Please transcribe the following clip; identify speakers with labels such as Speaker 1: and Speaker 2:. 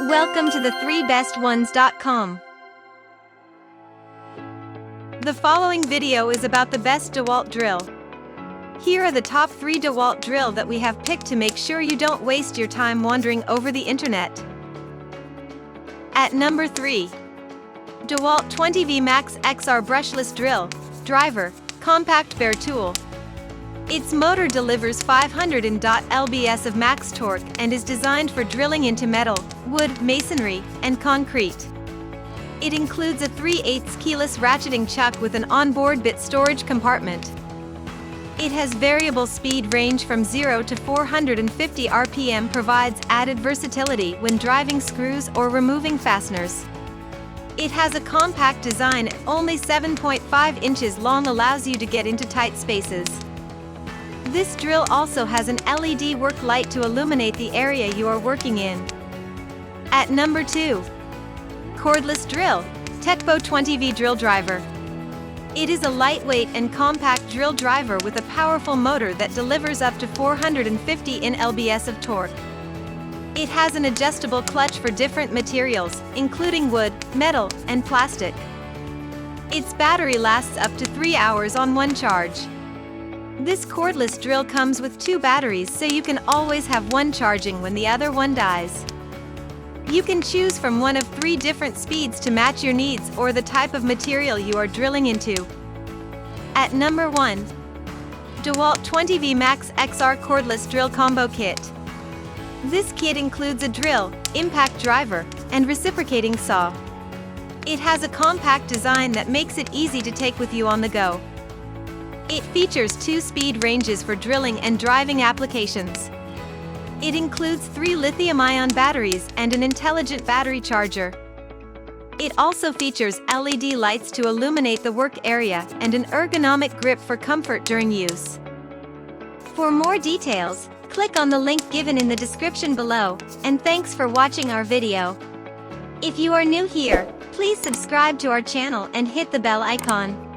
Speaker 1: Welcome to the 3bestones.com. The following video is about the best Dewalt drill. Here are the top 3 Dewalt drill that we have picked to make sure you don't waste your time wandering over the internet. At number 3. Dewalt 20V Max XR Brushless Drill, Driver, Compact Bare Tool. Its motor delivers 500 lbs of max torque and is designed for drilling into metal, wood, masonry, and concrete. It includes a 3/8 keyless ratcheting chuck with an onboard bit storage compartment. It has variable speed range from 0 to 450 RPM, provides added versatility when driving screws or removing fasteners. It has a compact design, only 7.5 inches long, allows you to get into tight spaces. This drill also has an LED work light to illuminate the area you are working in. At number 2. Cordless Drill, TECCPO 20V Drill Driver. It is a lightweight and compact drill driver with a powerful motor that delivers up to 450 lbs of torque. It has an adjustable clutch for different materials, including wood, metal, and plastic. Its battery lasts up to 3 hours on one charge. This cordless drill comes with 2 batteries, so you can always have one charging when the other one dies. You can choose from one of 3 different speeds to match your needs or the type of material you are drilling into. At number 1. Dewalt 20V Max XR Cordless Drill Combo Kit. This kit includes a drill, impact driver, and reciprocating saw. It has a compact design that makes it easy to take with you on the go. It features 2 speed ranges for drilling and driving applications. It includes 3 lithium-ion batteries and an intelligent battery charger. It also features LED lights to illuminate the work area and an ergonomic grip for comfort during use. For more details, click on the link given in the description below, and thanks for watching our video. If you are new here, please subscribe to our channel and hit the bell icon.